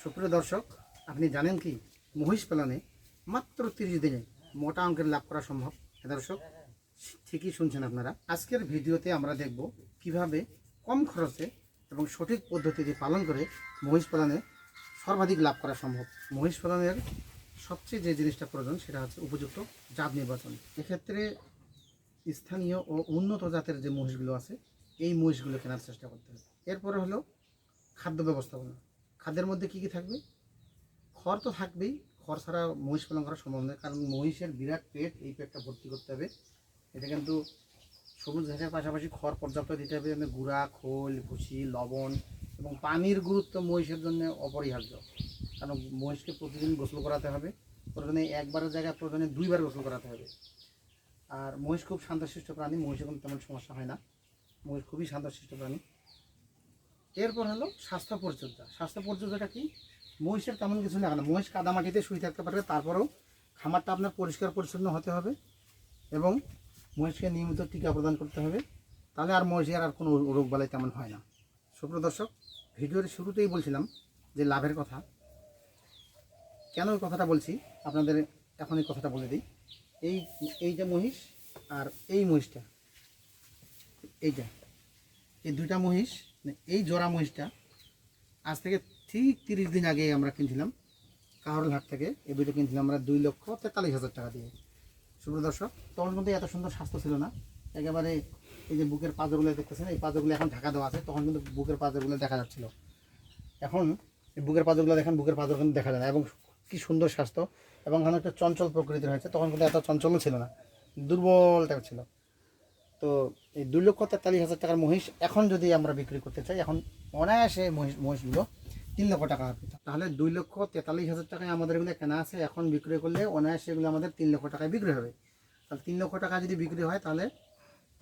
সুপ্রিয় দর্শক, আপনি জানেন কি মহিষ পালনে মাত্র 30 দিনে মোটা অঙ্কের লাভ করা সম্ভব? হ্যাঁ দর্শক, ঠিকই শুনছেন আপনারা। আজকের ভিডিওতে আমরা দেখব কিভাবে কম খরচে এবং সঠিক পদ্ধতিতে পালন করে মহিষ পালনে সর্বাধিক লাভ করা সম্ভব। মহিষ পালনের সবচেয়ে যে জিনিসটা প্রয়োজন সেটা হচ্ছে উপযুক্ত জাত নির্বাচন। এক্ষেত্রে স্থানীয় ও উন্নত জাতের যে মহিষগুলো আছে এই মহিষগুলো কেনার চেষ্টা করতে হবে। এরপরে হলো খাদ্য ব্যবস্থাপনা। খাদ্যের মধ্যে কী কী থাকবে? খড় তো থাকবেই। খড় ছাড়া মহিষ পালন করা সম্ভব নয়, কারণ মহিষের বিরাট পেট, এই পেটটা ভর্তি করতে হবে। এটা কিন্তু সবুজ ঘাসের পাশাপাশি খড় পর্যাপ্ত দিতে হবে, গুঁড়া, খোল, ভুসি, লবণ এবং পানির গুরুত্ব মহিষের জন্য অপরিহার্য। কারণ মহিষকে প্রতিদিন গোসল করাতে হবে, প্রয়োজনে একবারের জায়গায় প্রয়োজনে 2বার গোসল করাতে হবে। আর মহিষ খুব শান্তশিষ্ট প্রাণী, মহিষের কোনো তেমন সমস্যা হয় না, মহিষ খুবই শান্তশিষ্ট প্রাণী। এরপর হলো স্বাস্থ্য পরিচর্যা। স্বাস্থ্য পরিচর্যাটা কি? মহিষের তেমন কিছু লাগে না, মহিষ কাদামাটিতে শুয়ে থাকতে পারবে, তারপরেও খামারটা আপনার পরিষ্কার পরিচ্ছন্ন হতে হবে এবং মহিষকে নিয়মিত টিকা প্রদান করতে হবে। তাহলে আর মহিষের আর কোনো রোগ বালাই তেমন হয় না। সুপ্রিয় দর্শক, ভিডিওর শুরুতেই বলছিলাম যে লাভের কথা। কেন এই কথাটা বলছি আপনাদের এখন এই কথাটা বলে দিই। এই এই যে মহিষ আর এই মহিষটা, এইটা, এই দুইটা মহিষ, এই জোড়া মহিষটা আজ থেকে ঠিক 30 দিন আগে আমরা কিনছিলাম কাহরল হাট থেকে। এই দুটো কিনছিলাম আমরা 2,43,000 টাকা দিয়ে। সুপ্রিয় দর্শক, তখন কিন্তু এত সুন্দর স্বাস্থ্য ছিল না, একেবারে এই যে বুকের পাঁজরগুলো দেখতেছেন, এই পাঁজরগুলো এখন ঢাকা দেওয়া আছে, তখন কিন্তু বুকের পাঁজরগুলো দেখা যাচ্ছিল। এখন এই বুকের পাঁজরগুলো দেখেন, বুকের পাঁজর কিন্তু দেখা যায় না, এবং কি সুন্দর স্বাস্থ্য, এবং এখন একটা চঞ্চল প্রকৃতির হয়েছে। তখন কিন্তু এত চঞ্চলও ছিল না, দুর্বল টাইপ ছিল। তো এই 2,43,000 টাকার মহিষ এখন যদি আমরা বিক্রি করতে চাই, এখন অনায়াসে মহিষগুলো 3 লক্ষ টাকা হবে। তাহলে 2,43,000 টাকায় আমাদের এগুলো কেনা আছে, এখন বিক্রি করলে অনায়াসে এগুলো আমাদের 3 লক্ষ টাকায় বিক্রি হবে। তাহলে 3 লক্ষ টাকা যদি বিক্রি হয়, তাহলে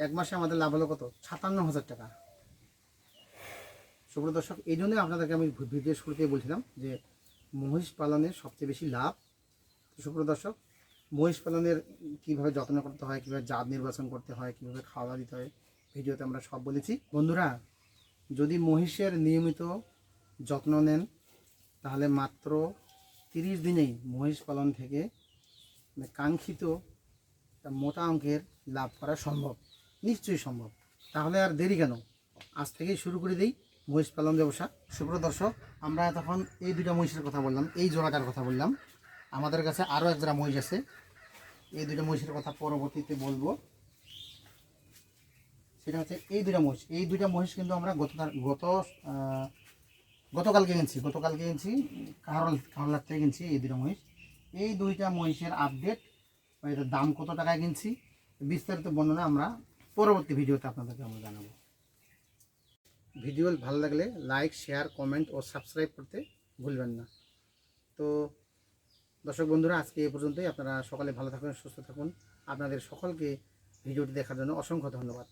এক মাসে আমাদের লাভ হলো কত? 57,000 টাকা। সুপ্রিয় দর্শক, এই জন্যই আপনাদেরকে আমি ভিডিও শুরুতেই বলছিলাম যে মহিষ পালনের সবচেয়ে বেশি লাভ। সুপ্রিয় দর্শক, মহিষ পালনের কীভাবে যত্ন করতে হয়, কীভাবে জাত নির্বাচন করতে হয়, কীভাবে খাওয়া দিতে হয়, ভিডিওতে আমরা সব বলেছি। বন্ধুরা, যদি মহিষের নিয়মিত যত্ন নেন, তাহলে মাত্র 30 দিনেই মহিষ পালন থেকে কাঙ্ক্ষিত মোটা অঙ্কের লাভ করা সম্ভব, নিশ্চয়ই সম্ভব। তাহলে আর দেরি কেন, আজ থেকেই শুরু করে দিই মহিষ পালন ব্যবসা। সুপ্রিয় দর্শক, আমরা তখন এই দুইটা মহিষের কথা বললাম, এই জোড়াটার কথা বললাম। আমাদের কাছে আরও এক জোড়া মহিষ আছে, এই দুইটা মহিষের কথা পরবর্তীতে বলবো। সেটা হচ্ছে এই দুইটা মহিষ। এই দুইটা মহিষ কিন্তু আমরা গতকালকে কিনছি কাহরলার থেকে কিনছি এই দুইটা মহিষ। এই দুইটা মহিষের আপডেট, এটার দাম কত টাকায় কিনছি, বিস্তারিত বর্ণনা আমরা পরবর্তী ভিডিওতে আপনাদেরকে আমরা জানাবো। ভিডিও ভালো লাগলে লাইক, শেয়ার, কমেন্ট ও সাবস্ক্রাইব করতে ভুলবেন না। তো দর্শক বন্ধুরা, আজকে এই পর্যন্তই। আপনারা সকলে ভালো থাকুন, সুস্থ থাকুন। আপনাদের সকলকে ভিডিওটি দেখার জন্য অসংখ্য ধন্যবাদ।